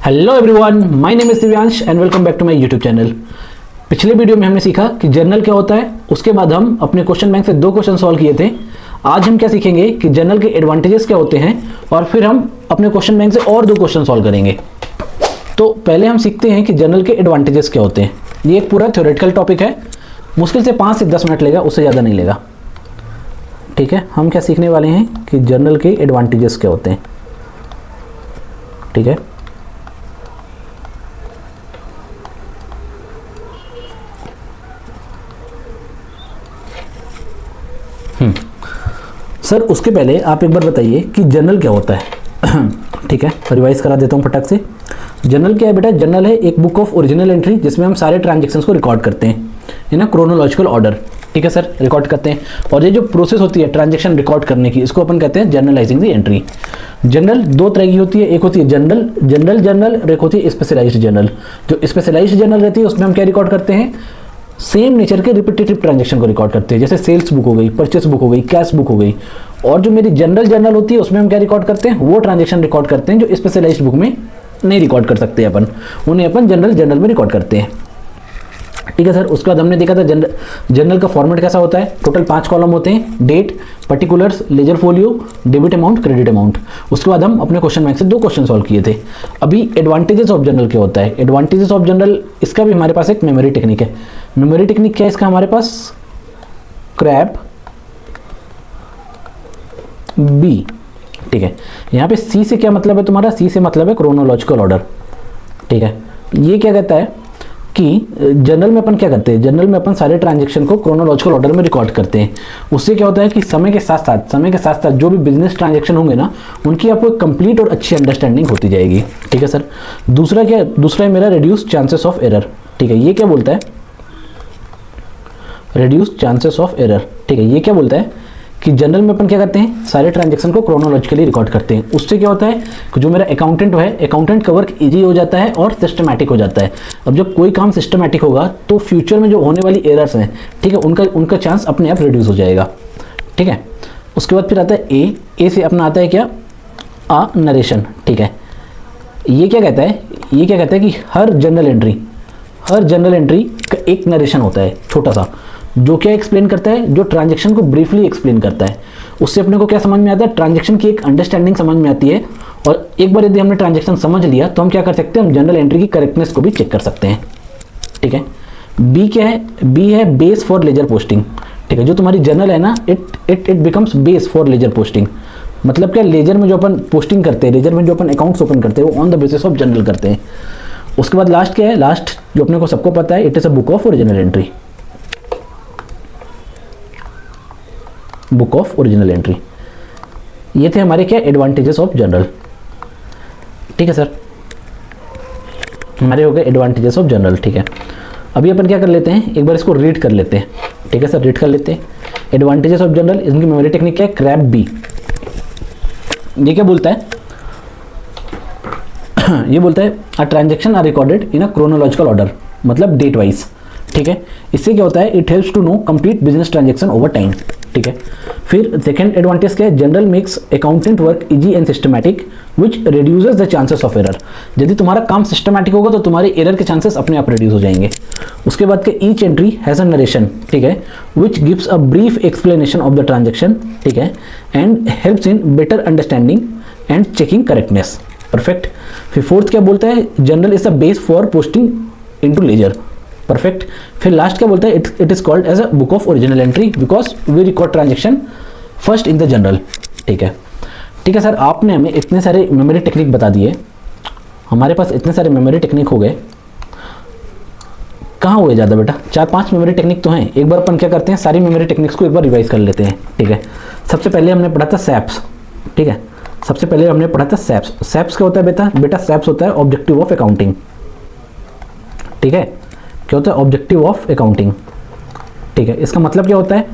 Hello everyone, my name is Divyansh and welcome back to my YouTube channel. पिछले video में हमने सीखा कि जर्नल क्या होता है, उसके बाद हम अपने क्वेश्चन बैंक से 2 क्वेश्चन सॉल्व किए थे। आज हम क्या सीखेंगे कि जर्नल के एडवांटेजेस क्या होते हैं और फिर हम अपने क्वेश्चन बैंक से और 2 क्वेश्चन सॉल्व करेंगे। तो पहले हम सीखते हैं कि जर्नल के एडवांटेजेस क्या होते हैं। ये एक पूरा थ्योरेटिकल टॉपिक है, मुश्किल से 5 से 10 मिनट लेगा, उससे ज़्यादा नहीं लेगा। ठीक है, हम क्या सीखने वाले हैं कि जर्नल के एडवांटेजेस क्या होते हैं। ठीक है, सर उसके पहले आप एक बार बताइए कि जर्नल क्या होता है। ठीक है, रिवाइज करा देता हूँ फटाक से। जर्नल क्या है बेटा? जर्नल है एक बुक ऑफ ओरिजिनल एंट्री जिसमें हम सारे ट्रांजेक्शन्स को रिकॉर्ड करते हैं इन अ क्रोनोलॉजिकल ऑर्डर। ठीक है सर, रिकॉर्ड करते हैं। और ये जो प्रोसेस होती है ट्रांजेक्शन रिकॉर्ड करने की, इसको अपन कहते हैं जर्नलाइजिंग द एंट्री। जर्नल 2 तरह की होती है, एक होती है जनरल जर्नल और एक होती है स्पेशलाइज्ड जर्नल। जो स्पेशलाइज्ड जर्नल रहती है उसमें हम क्या रिकॉर्ड करते हैं? सेम नेचर के रिपीटेटिव ट्रांजेक्शन को रिकॉर्ड करते हैं, जैसे सेल्स बुक हो गई, परचेस बुक हो गई, कैश बुक हो गई। और जो मेरी जनरल जर्नल होती है उसमें हम क्या रिकॉर्ड करते हैं? वो ट्रांजेक्शन रिकॉर्ड करते हैं जो स्पेशलाइज्ड बुक में नहीं रिकॉर्ड कर सकते अपन, उन्हें अपन जनरल जर्नल में रिकॉर्ड करते हैं। ठीक है सर, उसके बाद हमने देखा था जर्नल का फॉर्मेट कैसा होता है। टोटल 5 कॉलम होते हैं, date, particulars, ledger folio, debit amount, credit amount. उसके बाद हम अपने क्वेश्चन बैंक से 2 क्वेश्चन सॉल्व किए थे। अभी एडवांटेजेस ऑफ जर्नल क्या होता है। एडवांटेजेस ऑफ जर्नल, इसका भी हमारे पास एक मेमोरी टेक्निक है। मेमोरी टेक्निक क्या है इसका हमारे पास? Krebs B. ठीक है, यहाँ पे सी से क्या मतलब है तुम्हारा? सी से मतलब है क्रोनोलॉजिकल ऑर्डर। ठीक है, ये क्या कहता है कि जर्नल में अपन क्या करते हैं? जर्नल में अपन सारे ट्रांजेक्शन को क्रोनोलॉजिकल ऑर्डर में रिकॉर्ड करते हैं। उससे क्या होता है कि समय के साथ साथ जो भी बिजनेस ट्रांजेक्शन होंगे ना, उनकी आपको एक कंप्लीट और अच्छी अंडरस्टैंडिंग होती जाएगी। ठीक है सर, दूसरा क्या? दूसरा है मेरा रिड्यूस चांसेस ऑफ एरर। ठीक है, ये क्या बोलता है? Reduce chances of error. ठीक है, ये क्या बोलता है कि जर्नल में अपन क्या करते हैं? सारे ट्रांजेक्शन को क्रोनोलॉजिकली रिकॉर्ड करते हैं। उससे क्या होता है कि जो मेरा अकाउंटेंट है, अकाउंटेंट का वर्क इजी हो जाता है और सिस्टमैटिक हो जाता है। अब जब कोई काम सिस्टमैटिक होगा तो फ्यूचर में जो होने वाली एरर्स हैं, ठीक है, उनका चांस अपने आप रिड्यूस हो जाएगा। ठीक है, उसके बाद फिर आता है ए से अपना आता है क्या? नरेशन। ठीक है, ये क्या कहता है? ये क्या कहता है कि हर जर्नल एंट्री का एक नरेशन होता है छोटा सा, जो क्या एक्सप्लेन करता है? जो ट्रांजैक्शन को ब्रीफली एक्सप्लेन करता है। उससे अपने को क्या समझ में आता है? ट्रांजैक्शन की एक अंडरस्टैंडिंग समझ में आती है। और एक बार यदि हमने ट्रांजैक्शन समझ लिया तो हम क्या कर सकते हैं? हम जर्नल एंट्री की करेक्टनेस को भी चेक कर सकते हैं। ठीक है, बी क्या है? बी है बेस फॉर लेजर पोस्टिंग। ठीक है, जो तुम्हारी जर्नल है ना, it becomes base for ledger posting. मतलब क्या? लेजर में जो अपन पोस्टिंग करते हैं, लेजर में जो अपन अकाउंट्स ओपन करते हैं, वो on the basis of journal करते हैं। उसके बाद लास्ट क्या है? लास्ट जो अपने को सबको पता है, it is a book of original entry. Book of original entry. ये थे हमारे क्या? Advantages of journal. ठीक है सर, हमारे हो गए एडवांटेजेस ऑफ जर्नल। ठीक है, अभी अपन क्या कर लेते हैं? एक बार इसको रीड कर लेते हैं। ठीक है सर, रीड कर लेते हैं। एडवांटेजेस ऑफ जर्नल, इनकी मेमोरी टेक्निक क्या है? Crap B. ये क्या बोलता है? ये बोलता है a transaction are recorded in a chronological order, मतलब डेट वाइज। ठीक है, इससे क्या होता है? It helps to know complete business transaction over time. ठीक है, फिर सेकंड एडवांटेज क्या है? Journal makes accountant work easy and systematic which reduces the chances of error. यदि तुम्हारा काम सिस्टमैटिक होगा तो तुम्हारे एरर के चांसेस अपने आप रिड्यूस हो जाएंगे। उसके बाद के each entry has a narration. ठीक है, which gives a brief explanation of the transaction. ठीक है, and helps in better understanding and checking correctness. Perfect. फिर फोर्थ क्या बोलता है? Journal is the base for posting into ledger. Perfect. फिर last क्या बोलता है? It is called as a book of original entry because we record transaction first in the journal. ठीक है, ठीक है सर, आपने हमें इतने सारे मेमोरी टेक्निक बता दिए। हमारे पास इतने सारे मेमोरी टेक्निक हो गए। कहाँ हुए ज़्यादा बेटा? 4-5 मेमोरी टेक्निक तो हैं। एक बार अपन क्या करते हैं? सारी मेमोरी टेक्निक्स को एक बार रिवाइज कर लेते हैं। ठीक है, सबसे पहले हमने पढ़ा था सैप्स। ठीक है, सबसे पहले हमने पढ़ा था सैप्स। सैप्स क्या होता है बेटा? सैप्स होता है ऑब्जेक्टिव ऑफ अकाउंटिंग। ठीक है, क्या होता है? Objective of accounting. ठीक है, इसका मतलब क्या होता है?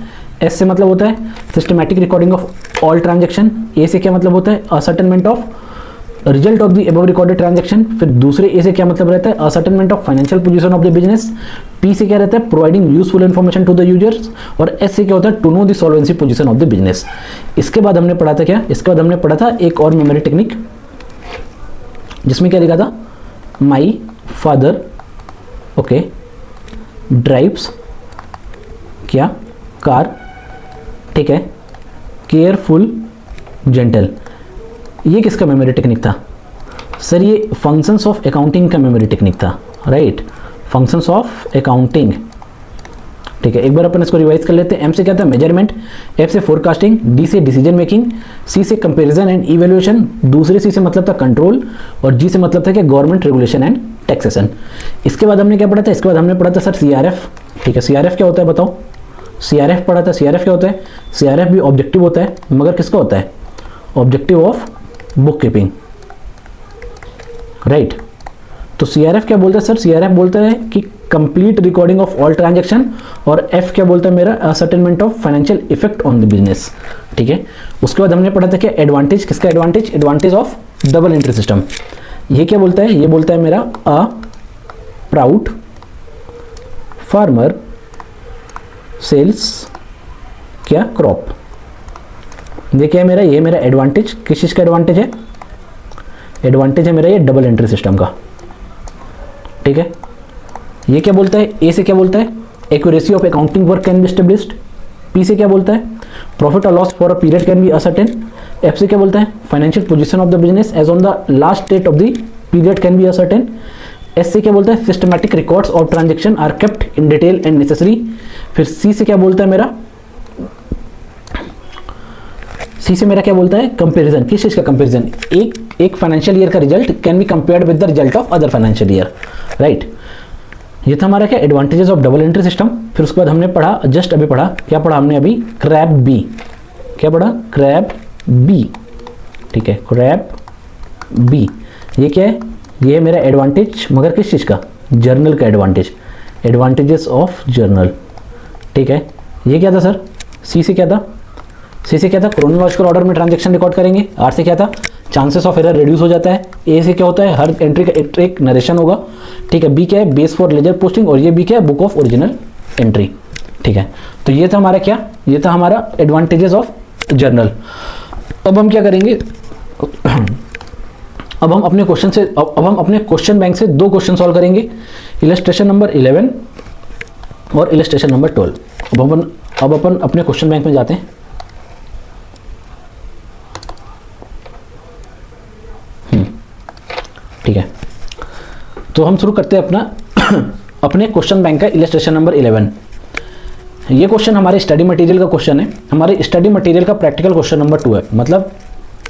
एस से मतलब होता है systematic recording of all transaction. A से क्या मतलब होता है? Ascertainment of result of the above recorded transaction. फिर दूसरे ए से क्या मतलब रहता है? Ascertainment of financial position of the business. P से क्या रहता है? Providing useful information to the users. और एस से क्या होता है? To know the solvency position of the business. इसके बाद हमने पढ़ा था क्या? इसके बाद हमने पढ़ा था एक और मेमोरी टेक्निक जिसमें क्या लिखा था? माई फादर ओके ड्राइव्स क्या कार, ठीक है, केयरफुल जेंटल। ये किसका मेमोरी टेक्निक था सर? ये फंक्शंस ऑफ अकाउंटिंग का मेमोरी टेक्निक था, राइट, फंक्शंस ऑफ अकाउंटिंग, ठीक है। एक बार अपन इसको रिवाइज कर लेते हैं। एम से क्या था? मेजरमेंट, एफ से फोरकास्टिंग, डी से डिसीजन मेकिंग, सी से कंपैरिजन एंड इवैल्यूएशन, दूसरे सी से मतलब था कंट्रोल, और जी से मतलब था कि गवर्नमेंट रेगुलेशन एंड टैक्सेशन। इसके बाद हमने क्या पढ़ा था? इसके बाद हमने पढ़ा था सर सीआरएफ, ठीक है। सीआरएफ क्या होता है बताओ? सीआरएफ पढ़ा था। सीआरएफ क्या होता है? सीआरएफ भी ऑब्जेक्टिव होता है, मगर किसका होता है? Objective of book keeping, right. तो सीआरएफ क्या बोलता है सर? सीआरएफ बोलता है कि complete recording of all transaction, और एफ क्या बोलता है मेरा? Ascertainment of financial effect on the business, ठीक है। उसके बाद हमने पढ़ा था कि एडवांटेज, किसका advantage? Advantage of double entry system. ये क्या बोलता है? ये बोलता है मेरा अ प्राउड फार्मर सेल्स क्या क्रॉप। देखिए है मेरा, ये मेरा एडवांटेज, किस चीज़ का एडवांटेज है? एडवांटेज है मेरा ये डबल एंट्री सिस्टम का, ठीक है। ये क्या बोलता है? ए से क्या बोलता है? Accuracy of accounting work can be established. P से क्या बोलता है? प्रॉफिट और loss for a period can be ascertain. F से क्या बोलता है? Financial position of the business as on the last date of the period can be ascertain. S से क्या बोलता है? Systematic records of transaction are kept in detail and necessary. फिर C से क्या बोलता है मेरा? सी से मेरा क्या बोलता है? कंपैरिजन, किस चीज का कंपैरिजन? एक फाइनेंशियल ईयर का result can be compared with the result of other financial year, right. ये था हमारा क्या? Advantages of double entry system. फिर उसके बाद हमने पढ़ा, जस्ट अभी पढ़ा, क्या पढ़ा हमने अभी? Crab B. क्या पढ़ा? क्रैब बी, ठीक है, क्रैब बी। ये क्या है? ये है मेरा एडवांटेज, मगर किस चीज का? जर्नल का एडवांटेज, एडवांटेजेस ऑफ जर्नल, ठीक है। ये क्या था सर? सी से क्या था? सी से क्या था? क्रोनोलॉजिकल ऑर्डर में ट्रांजैक्शन रिकॉर्ड करेंगे। आर से क्या था? चांसेस ऑफ एरर रिड्यूस हो जाता है। ए से क्या होता है? हर एंट्री का एक नरेशन होगा, ठीक है। बी क्या है? बेस फॉर लेजर पोस्टिंग, और ये बी क्या है? बुक ऑफ ओरिजिनल एंट्री, ठीक है। तो ये था हमारा क्या? ये था हमारा एडवांटेजेस ऑफ जर्नल। अब हम क्या करेंगे? अब हम अपने क्वेश्चन से, अब हम अपने क्वेश्चन बैंक से दो क्वेश्चन सॉल्व करेंगे, इलस्ट्रेशन नंबर 11 और इलस्ट्रेशन नंबर 12। अब अपन अपने क्वेश्चन बैंक में जाते हैं। ठीक है, तो हम शुरू करते हैं अपना अपने क्वेश्चन बैंक का इलस्ट्रेशन नंबर 11। ये क्वेश्चन हमारे स्टडी मटेरियल का क्वेश्चन है। हमारे स्टडी मटेरियल का प्रैक्टिकल क्वेश्चन नंबर 2 है। मतलब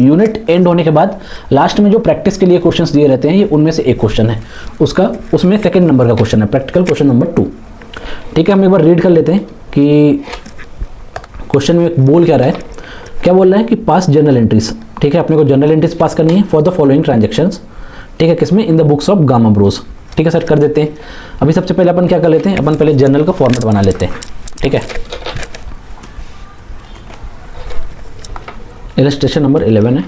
यूनिट एंड होने के बाद लास्ट में जो प्रैक्टिस के लिए क्वेश्चंस दिए रहते हैं, ये उनमें से एक क्वेश्चन है, उसमें सेकंड नंबर का क्वेश्चन है, प्रैक्टिकल क्वेश्चन नंबर 2। ठीक है, हम एक बार रीड कर लेते हैं कि क्वेश्चन में बोल क्या रहा है। क्या बोल रहा है कि पास जर्नल एंट्रीज। ठीक है, अपने को जर्नल एंट्रीज पास करनी है फॉर द फॉलोइंग ट्रांजेक्शंस। ठीक है, किसमें? In the books of gamma Bros. ठीक है सर, कर देते हैं। अभी सबसे पहले अपन क्या कर लेते हैं, अपन पहले जर्नल का फॉर्मेट बना लेते हैं। ठीक है, इलस्ट्रेशन नंबर 11 है।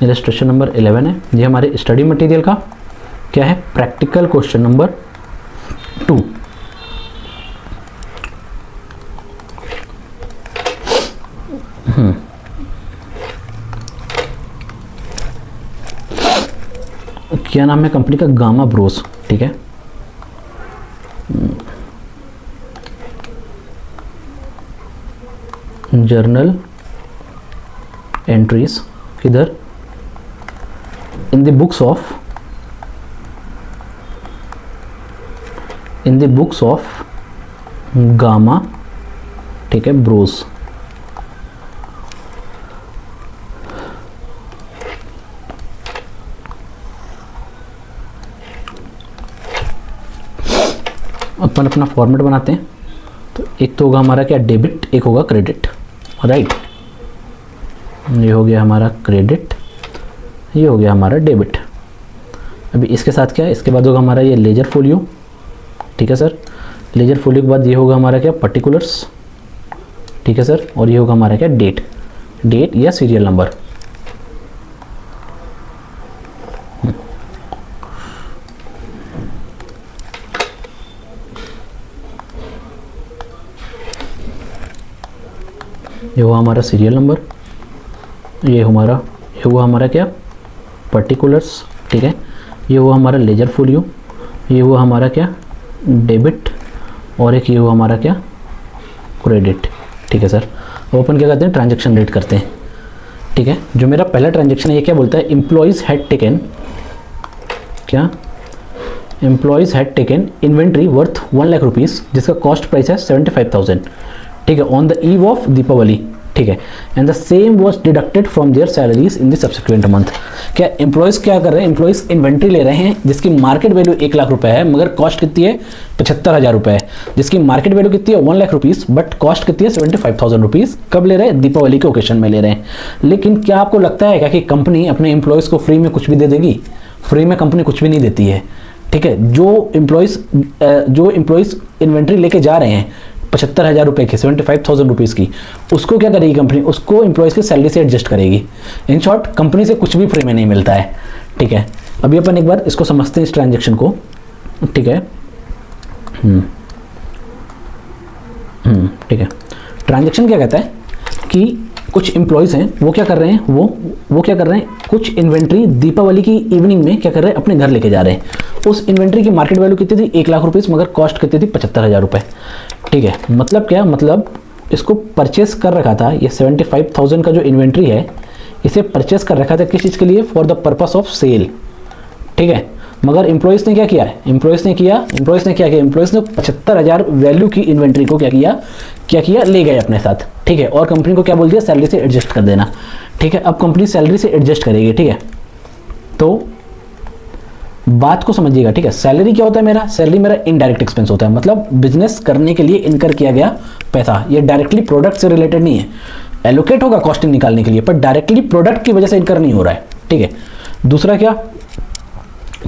इलस्ट्रेशन नंबर 11 है। ये हमारे स्टडी मटेरियल का क्या है? Practical question number 2। क्या नाम है कंपनी का? Gamma Bros. ठीक है, जर्नल एंट्रीज किधर? In the books of gamma. ठीक है, ब्रोस। अपन अपना फॉर्मेट बनाते हैं। तो एक तो होगा हमारा क्या? डेबिट, एक होगा क्रेडिट। राइट, ये हो गया हमारा क्रेडिट, ये हो गया हमारा डेबिट। अभी इसके साथ क्या है? इसके बाद होगा हमारा ये लेजर फोलियो। ठीक है सर, लेजर फोलियो के बाद ये होगा हमारा क्या? पर्टिकुलर्स। ठीक है सर, और ये होगा हमारा क्या? डेट या सीरियल नंबर। ये हुआ हमारा सीरियल नंबर, ये हुआ हमारा क्या, पर्टिकुलर्स, ठीक है। ये हुआ हमारा लेजर फोलियो, ये हुआ हमारा क्या, डेबिट, और एक ये हुआ हमारा क्या, क्रेडिट, ठीक है सर। अब अपन क्या करते हैं, ट्रांजैक्शन रेट करते हैं, ठीक है। जो मेरा पहला ट्रांजैक्शन है ये क्या बोलता है, एम्प्लॉयज़ हैड टेकन क्या, employees had taken inventory worth 1 lakh rupees जिसका कॉस्ट प्राइस है 75,000, ठीक है, on the eve of Deepawali, ठीक है, and the same was deducted from their salaries in the subsequent month. क्या एम्प्लॉयज़ क्या कर रहे हैं, एम्प्लॉयज़ इन्वेंट्री ले रहे हैं जिसकी मार्केट वैल्यू 1 लाख रुपए है मगर कॉस्ट कितनी है, 75,000 रुपये है, जिसकी मार्केट वैल्यू कितनी है 1 लाख रुपीज़ बट कॉस्ट कितनी है 75,000 रुपीज़। कब ले रहे हैं, दीपावली के ओकेशन में ले रहे हैं। लेकिन क्या आपको लगता है क्या कि कंपनी अपने एम्प्लॉयज़ को फ्री में कुछ भी दे देगी? फ्री में कंपनी कुछ भी नहीं देती है, ठीक है। जो एम्प्लॉयज़ इन्वेंट्री लेके जा रहे हैं 75,000 रुपये की, 75,000 रुपीज़ की, उसको क्या करेगी कंपनी, उसको एम्प्लॉयज़ की सैलरी से एडजस्ट करेगी। इन शॉर्ट कंपनी से कुछ भी फ्री में नहीं मिलता है, ठीक है। अभी अपन एक बार इसको समझते हैं इस ट्रांजैक्शन को, ठीक है। ठीक है। ट्रांजैक्शन क्या कहता है कि कुछ एम्प्लॉयज़ हैं वो क्या कर रहे हैं, वो क्या कर रहे हैं, कुछ इन्वेंट्री दीपावली की इवनिंग में क्या कर रहे हैं, अपने घर लेके जा रहे हैं। उस इन्वेंट्री की मार्केट वैल्यू कितनी थी, 1 लाख रुपीज़ मगर कॉस्ट कितनी थी, 75,000 रुपये, ठीक है। मतलब क्या, मतलब इसको परचेस कर रखा था, ये 75,000 का जो इन्वेंट्री है इसे परचेस कर रखा था किस चीज़ के लिए, for the purpose of sale, ठीक है। मगर एम्प्लॉयज़ ने क्या किया, एम्प्लॉयज़ ने 75,000 वैल्यू की इन्वेंट्री को क्या किया, ले गए अपने साथ, ठीक है। और कंपनी को क्या बोल दिया, सैलरी से एडजस्ट कर देना, ठीक है। अब कंपनी सैलरी से एडजस्ट करेगी, ठीक है। तो बात को समझिएगा, ठीक है। सैलरी क्या होता है मेरा, सैलरी मेरा इनडायरेक्ट एक्सपेंस होता है, मतलब बिजनेस करने के लिए इनकर किया गया पैसा। ये डायरेक्टली प्रोडक्ट से रिलेटेड नहीं है, एलोकेट होगा कॉस्टिंग निकालने के लिए पर डायरेक्टली प्रोडक्ट की वजह से इनकर नहीं हो रहा है, ठीक है। दूसरा क्या,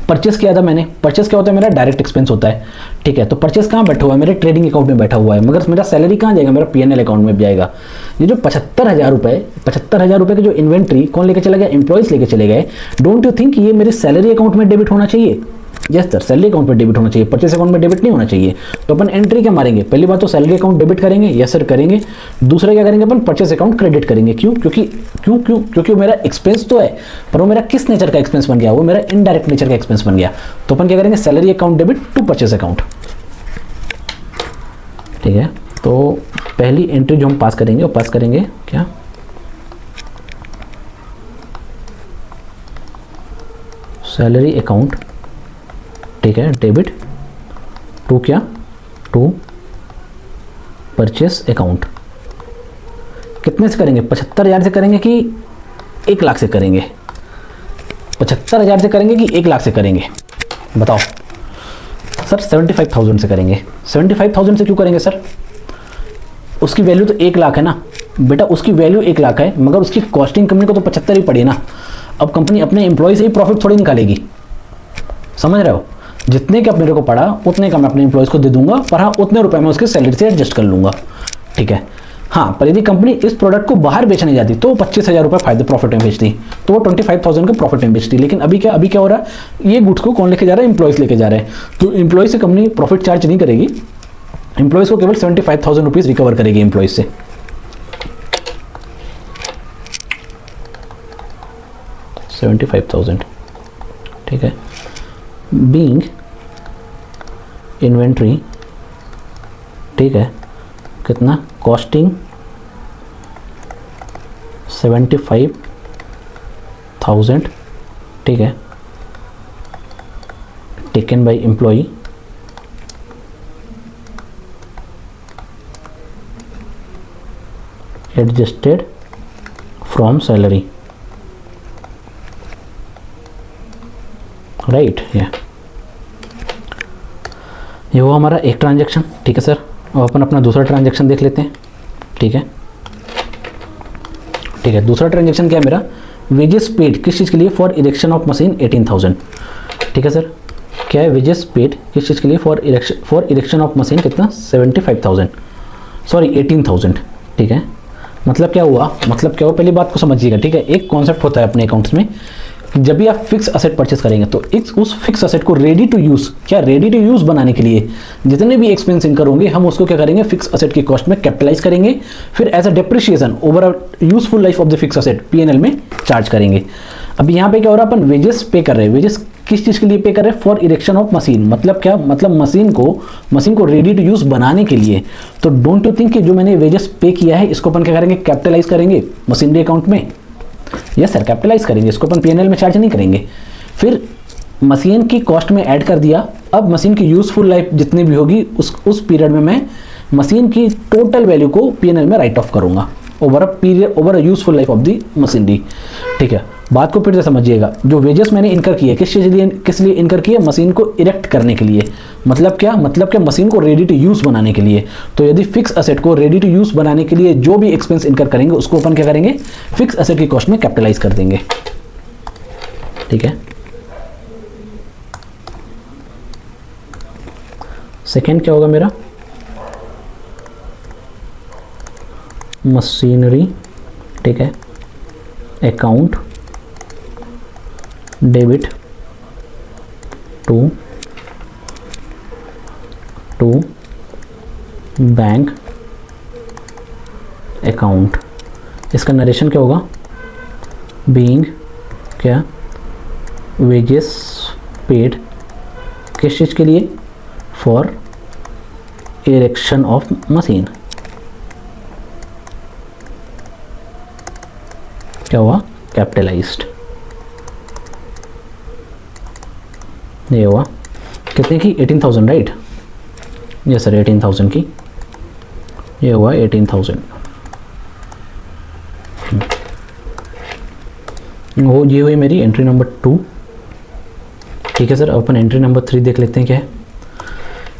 परचेस किया था मैंने, परचेस क्या होता है मेरा, डायरेक्ट एक्सपेंस होता है, ठीक है। तो परचेस कहाँ बैठा हुआ है, मेरे ट्रेडिंग अकाउंट में बैठा हुआ है, मगर मेरा सैलरी कहाँ जाएगा, मेरा पीएनएल अकाउंट में जाएगा। ये जो 75,000 रुपये की जो इन्वेंट्री कौन लेके चला गया, एम्प्लॉयज़ लेके चले गए। डोंट यू थिंक ये मेरे सैलरी अकाउंट में डेबिट होना चाहिए? यस सर, सैलरी अकाउंट में डेबिट होना चाहिए, परचेस अकाउंट में डेबिट नहीं होना चाहिए। तो अपन एंट्री क्या मारेंगे, पहली बात तो सैलरी अकाउंट डेबिट करेंगे, यस सर करेंगे। दूसरा क्या करेंगे, अपन परचेस अकाउंट क्रेडिट करेंगे। क्यों? क्योंकि वो मेरा एक्सपेंस तो है पर वो मेरा किस नेचर का एक्सपेंस बन गया, वो मेरा इनडायरेक्ट नेचर का एक्सपेंस बन गया। तो अपन क्या करेंगे, salary account debit to purchase account, ठीक है। तो पहली एंट्री जो हम पास करेंगे वो पास करेंगे क्या, सैलरी अकाउंट, ठीक है, डेबिट टू क्या, टू परचेस अकाउंट। कितने से करेंगे, 75,000 से करेंगे कि 1 लाख से करेंगे? 75,000 से करेंगे कि 1 लाख से करेंगे, बताओ सर। 75,000 से करेंगे। 75,000 से क्यों करेंगे सर? उसकी वैल्यू तो 1 लाख है ना बेटा, उसकी वैल्यू 1 लाख है मगर उसकी कॉस्टिंग कंपनी को तो 75 ही पड़ी ना। अब कंपनी अपने एम्प्लॉय से ही प्रॉफिट थोड़ी निकालेगी, समझ रहे हो। जितने का मेरे को पड़ा उतने का मैं अपने एम्प्लॉयज़ को दे दूंगा, पर हाँ उतने रुपए में उसके सैलरी से एडजस्ट कर लूंगा, ठीक है। हाँ, पर यदि कंपनी इस प्रोडक्ट को बाहर बेचने जाती तो 25,000 रुपये फायदे प्रॉफिट में बेचती, तो वो 25,000 के प्रॉफिट में बेचती। लेकिन अभी क्या हो रहा है, ये गुड्स को कौन लेके जा रहा है, एम्प्लॉयज़ लेके जा रहे हैं। तो एम्प्लॉय से कंपनी प्रॉफिट चार्ज नहीं करेगी, एम्प्लॉयज़ को केवल 75,000 रुपीज़ रिकवर करेगी एम्प्लॉयज़ से। 75,000, ठीक है। बीइंग इन्वेंट्री, ठीक है, कितना, कॉस्टिंग 75,000, ठीक है, taken by employee, adjusted from salary, right. ये वो हमारा एक ट्रांजैक्शन, ठीक है सर। और अपन अपना दूसरा ट्रांजैक्शन देख लेते हैं, ठीक है। दूसरा ट्रांजैक्शन क्या है मेरा, वेजेस पेड किस चीज़ के लिए, फॉर इरेक्शन ऑफ मशीन 18,000, ठीक है सर। क्या है, वेजेस पेड किस चीज़ के लिए, फॉर इरेक्शन ऑफ मशीन कितना, 75,000, सॉरी 18,000, ठीक है। मतलब क्या हुआ, पहली बात को समझिएगा, ठीक है। एक कॉन्सेप्ट होता है अपने अकाउंट्स में कि जब भी आप फिक्स असेट परचेस करेंगे तो उस फिक्स असेट को रेडी टू यूज़, क्या रेडी टू यूज़ बनाने के लिए जितने भी एक्सपेंस इनकर होंगे हम उसको क्या करेंगे, फिक्स असेट की कॉस्ट में कैपिटलाइज करेंगे, फिर as a depreciation over a useful life of the fix asset PNL में चार्ज करेंगे। अभी यहाँ पे क्या हो रहा है, अपन वेजेस पे कर रहे हैं। वेजेस किस चीज़ के लिए पे कर रहे हैं? For erection of machine. मतलब क्या, मतलब मशीन को रेडी टू यूज़ बनाने के लिए। तो डोंट यू थिंक कि जो मैंने वेजेस पे किया है इसको अपन क्या करेंगे, कैपिटलाइज करेंगे मशीनरी अकाउंट में। यस सर, कैपिटलाइज करेंगे, इसको अपन पीएनएल में चार्ज नहीं करेंगे। फिर मशीन की कॉस्ट में ऐड कर दिया। अब मशीन की यूजफुल लाइफ जितनी भी होगी उस पीरियड में मैं मशीन की टोटल वैल्यू को पीएनएल में राइट ऑफ करूंगा over a useful life of the machinery. ठीक है, बात को फिर से समझिएगा। जो वेजेस मैंने इनकर किए किस लिए इनकर किए? मशीन को इरेक्ट करने के लिए। मतलब क्या मशीन को रेडी टू यूज़ बनाने के लिए। तो यदि फिक्स असेट को रेडी टू यूज़ बनाने के लिए जो भी एक्सपेंस इनकर करेंगे उसको अपन क्या करेंगे, फिक्स असेट की कॉस्ट में कैपिटलाइज कर देंगे। ठीक है, सेकेंड क्या होगा मेरा, मशीनरी। ठीक है, account debit to bank account. इसका नरेशन क्या होगा, बीइंग क्या, वेजेस पेड किस चीज़ के लिए, फॉर इरेक्शन ऑफ मशीन। क्या हुआ, कैपिटलाइज्ड। ये हुआ कितने की, 18,000 राइट। यस सर, 18,000 की। ये हुआ 18,000। वो ये हुई मेरी एंट्री नंबर 2। ठीक है सर, अपन एंट्री नंबर 3 देख लेते हैं क्या है।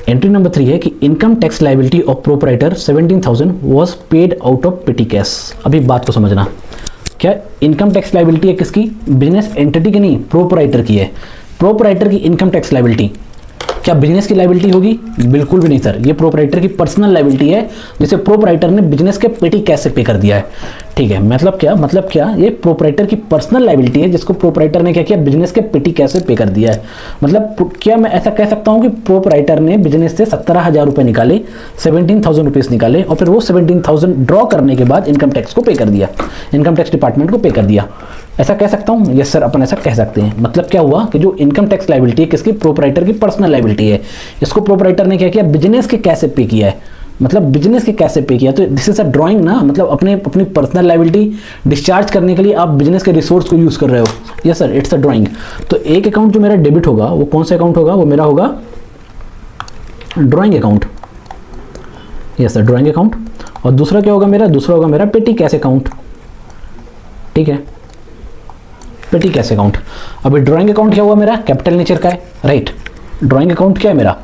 एंट्री नंबर 3 है कि income tax liability of proprietor 17,000 was paid out of पेटी कैश। अभी बात को समझना, क्या इनकम टैक्स लायबिलिटी है किसकी, बिजनेस एंटिटी की नहीं, प्रोपराइटर की है। प्रोपराइटर की इनकम टैक्स लायबिलिटी क्या बिजनेस की लायबिलिटी होगी? बिल्कुल भी नहीं सर, ये प्रोपराइटर की पर्सनल लायबिलिटी है जिसे प्रोपराइटर ने बिजनेस के पेटी कैश से पे कर दिया है। ठीक है, मतलब क्या ये प्रोपराइटर की पर्सनल लायबिलिटी है जिसको प्रोपराइटर ने क्या किया, बिजनेस के पेटी कैश से पे कर दिया है। मतलब क्या मैं ऐसा कह सकता हूँ कि प्रोपराइटर ने बिजनेस से 17,000 रुपये निकाले, 17,000 रुपीज़ निकाले और फिर वो 17,000 ड्रॉ करने के बाद इनकम टैक्स को पे कर दिया, इनकम टैक्स डिपार्टमेंट को पे कर दिया। ऐसा कह सकता हूँ? यस सर, अपन ऐसा कह सकते हैं। मतलब क्या हुआ कि जो इनकम टैक्स लायबिलिटी है किसकी, प्रोपराइटर की पर्सनल लायबिलिटी है। इसको प्रोपराइटर ने क्या किया, बिजनेस के कैश से पे किया है। मतलब बिजनेस के कैश से पे किया, तो दिस इज अ ड्राइंग ना। मतलब अपनी पर्सनल लायबिलिटी डिस्चार्ज करने के लिए आप बिजनेस के रिसोर्स को यूज कर रहे हो। Yes sir, it's a drawing. तो एक अकाउंट जो मेरा डेबिट होगा वो कौन सा अकाउंट होगा, वो मेरा होगा drawing account. Yes sir, drawing account. और दूसरा क्या होगा मेरा, दूसरा होगा मेरा पेटी कैश अकाउंट। ठीक है, पेटी कैश अकाउंट। अभी ड्राइंग अकाउंट क्या हुआ मेरा, कैपिटल नेचर का है, राइट। ड्राइंग अकाउंट क्या है मेरा,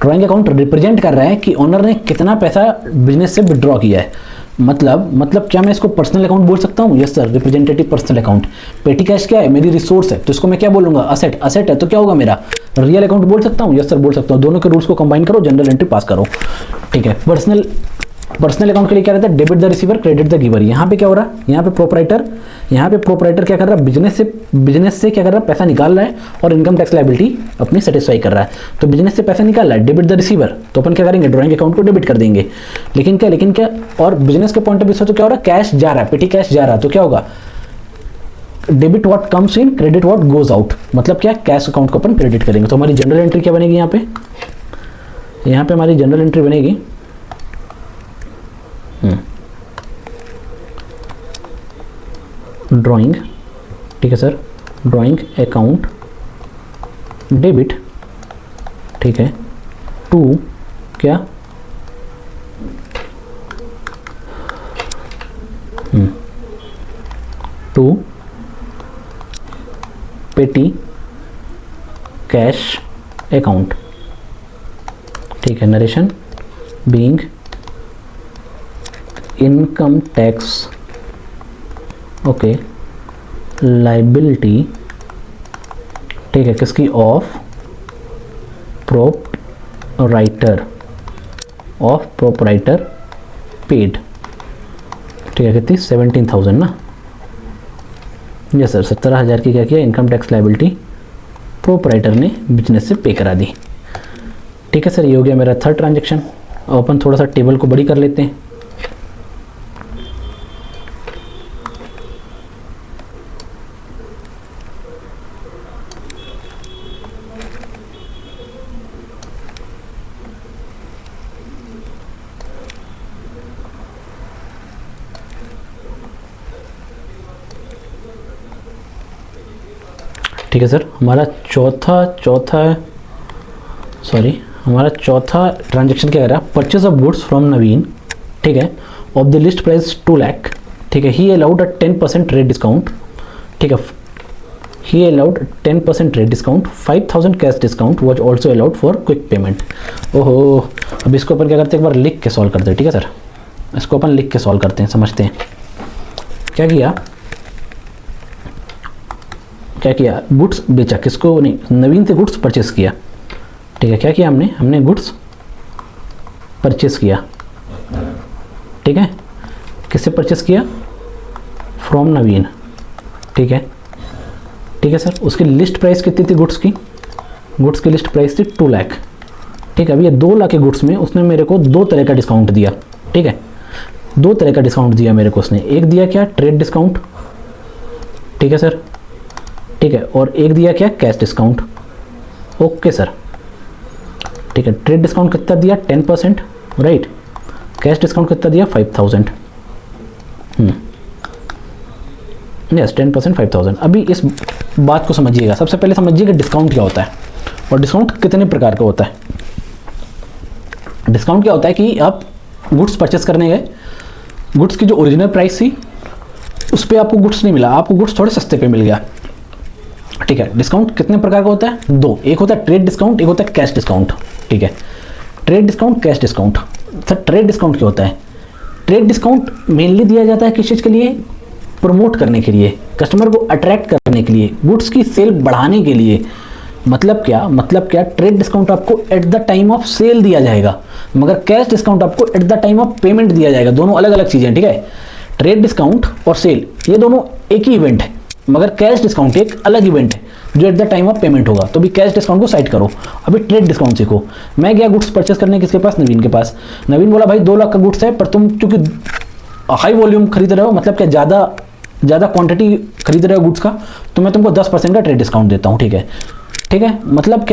ड्राइंग अकाउंट रिप्रेजेंट कर रहा है कि ओनर ने कितना पैसा बिजनेस से विड्रॉ किया है। मतलब क्या मैं इसको पर्सनल अकाउंट बोल सकता हूँ? Yes sir, representative personal account. पेटी कैश क्या है, मेरी रिसोर्स है, तो इसको मैं क्या बोलूंगा, असेट। असेट है तो क्या होगा मेरा, रियल अकाउंट बोल सकता हूँ? यस सर, बोल सकता हूँ। दोनों के रूल्स को कंबाइन करो, जनरल एंट्री पास करो। ठीक है, पर्सनल अकाउंट के लिए क्या रहता है, debit the receiver credit the giver. यहाँ पे क्या हो रहा है, यहाँ पे प्रोपराइटर क्या कर रहा है, बिजनेस से क्या कर रहा है, पैसा निकाल रहा है और इनकम टैक्स लायबिलिटी अपनी सेटिस्फाई कर रहा है। तो बिजनेस से पैसा निकाल रहा है, डेबिट द रिसीवर, तो अपन क्या करेंगे, ड्राइंग अकाउंट को डेबिट कर देंगे। लेकिन क्या और बिजनेस के पॉइंट ऑफ व्यू से तो क्या हो रहा है, कैश जा रहा है, पेटी कैश जा रहा है, तो क्या होगा, debit what comes in, credit what goes out. मतलब क्या, कैश अकाउंट को अपन क्रेडिट करेंगे। तो हमारी जनरल एंट्री क्या बनेगी, यहाँ पे हमारी जनरल एंट्री बनेगी ड्राइंग। ठीक है सर, ड्राइंग अकाउंट डेबिट। ठीक है, टू क्या, टू पेटी कैश अकाउंट। ठीक है, narration being income tax okay liability. ठीक है, किसकी, ऑफ प्रोपराइटर पेड। ठीक है, कितनी, 17,000 ना। यस सर, 17,000 की क्या किया, इनकम टैक्स लाइबिलिटी प्रोपराइटर ने बिजनेस से पे करा दी। ठीक है सर, ये हो गया मेरा थर्ड ट्रांजेक्शन। अब अपन थोड़ा सा टेबल को बड़ी कर लेते हैं। ठीक है सर, हमारा चौथा ट्रांजेक्शन क्या कर रहा है, purchase of goods from Naveen. ठीक है, of the list price 2 lakh. ठीक है, he allowed a 10% rate discount. ठीक है, he allowed 10% rate discount, 5,000 cash discount was also allowed for quick payment. ओहो, अब इसको अपन क्या करते हैं, एक बार लिख के सॉल्व करते हैं। ठीक है सर, इसको अपन लिख के सॉल्व करते हैं, समझते हैं क्या किया। गुड्स बेचा, किसको नहीं, नवीन से गुड्स परचेस किया। ठीक है, क्या किया हमने गुड्स परचेस किया। ठीक है, किससे परचेस किया, फ्रॉम नवीन। ठीक है सर, उसकी लिस्ट प्राइस कितनी थी गुड्स की लिस्ट प्राइस थी 2 लाख। ठीक है, अब ये 2 लाख के गुड्स में उसने मेरे को 2 तरह का डिस्काउंट दिया। ठीक है, 2 तरह का डिस्काउंट दिया मेरे को उसने। एक दिया क्या, ट्रेड डिस्काउंट। ठीक है सर, ठीक है, और एक दिया क्या, कैश डिस्काउंट। ओके सर, ठीक है, ट्रेड डिस्काउंट कितना दिया, 10%, राइट। कैश डिस्काउंट कितना दिया, 5,000। यस, 10% 5,000। अभी इस बात को समझिएगा, सबसे पहले समझिएगा डिस्काउंट क्या होता है और डिस्काउंट कितने प्रकार का होता है। डिस्काउंट क्या होता है कि आप गुड्स परचेस करने गए, गुड्स की जो ओरिजिनल प्राइस थी उस पर आपको गुड्स नहीं मिला, आपको गुड्स थोड़े सस्ते पे मिल गया। ठीक है, डिस्काउंट कितने प्रकार का होता है, 2। एक होता है ट्रेड डिस्काउंट, एक होता है कैश डिस्काउंट। ठीक है, trade discount, cash discount. Sir, trade discount क्या होता है, ट्रेड डिस्काउंट मेनली दिया जाता है किस चीज़ के लिए, प्रमोट करने के लिए, कस्टमर को अट्रैक्ट करने के लिए, गुड्स की सेल बढ़ाने के लिए। मतलब क्या, ट्रेड डिस्काउंट आपको at the time of sale दिया जाएगा, मगर कैश डिस्काउंट आपको at the time of payment दिया जाएगा। दोनों अलग अलग चीज़ें। ठीक है, ट्रेड डिस्काउंट और सेल ये दोनों एक ही इवेंट है, मगर कैश डिस्काउंट एक अलग इवेंट है जो eight the time of payment होगा। तो भी कैश डिस्काउंट को साइड करो, अभी ट्रेड डिस्काउंट सीखो। मैं गया गुड्स परचेस करने किसके पास, नवीन के पास। नवीन बोला भाई 2 लाख का गुड्स है, पर तुम चूंकि हाई वॉल्यूम खरीद रहे हो, मतलब क्या ज़्यादा क्वांटिटी खरीद रहे हो गुड्स का, तो मैं तुमको 10% का ट्रेड डिस्काउंट देता हूँ। ठीक है, मतलब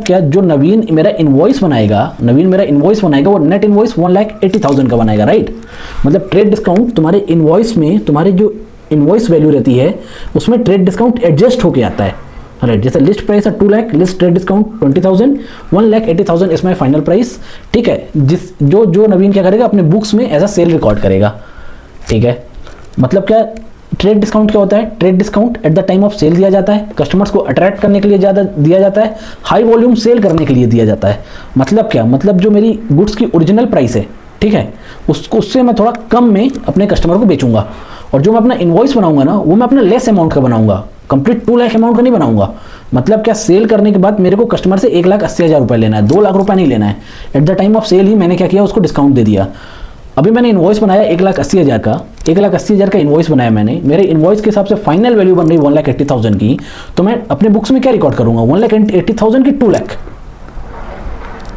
क्या, जो नवीन मेरा इनवॉइस बनाएगा वो नेट इनवॉइस 1,80,000 का बनाएगा, राइट। मतलब ट्रेड डिस्काउंट तुम्हारे इनवॉइस में, तुम्हारी जो इनवॉइस वैल्यू रहती है उसमें ट्रेड डिस्काउंट एडजस्ट होके आता है, राइट। जैसे लिस्ट प्राइस है 2 lakh, list trade discount 20,000, 1,80,000 is my final price. ठीक है, जो नवीन क्या करेगा, अपने बुक्स में एज अ सेल रिकॉर्ड करेगा। ठीक है, मतलब क्या, ट्रेड डिस्काउंट क्या होता है, trade discount at the time of sale दिया जाता है, कस्टमर्स को अट्रैक्ट करने के लिए ज़्यादा दिया जाता है, हाई वॉल्यूम सेल करने के लिए दिया जाता है। मतलब क्या, मतलब जो मेरी गुड्स की ओरिजिनल प्राइस है, ठीक है, उससे मैं थोड़ा कम में अपने कस्टमर को बेचूंगा, और जो मैं अपना इनवॉइस बनाऊंगा ना, वो मैं अपना लेस अमाउंट का बनाऊंगा, कंप्लीट 2 लाख अमाउंट का नहीं बनाऊंगा। मतलब क्या, सेल करने के बाद मेरे को कस्टमर से 1,80,000 रुपये लेना है, 2 लाख रुपये नहीं लेना है। At the time of sale ही मैंने क्या किया, उसको डिस्काउंट दे दिया। अभी मैंने इनवॉइस बनाया 1,80,000 का, 1,80,000 का इनवॉइस बनाया मैंने, मेरे इनवॉइस के हिसाब से फाइनल वैल्यू बन रही 1,80,000 की, तो मैं अपने बुक्स में क्या रिकॉर्ड करूंगा, 1,80,000 की 2 लाख।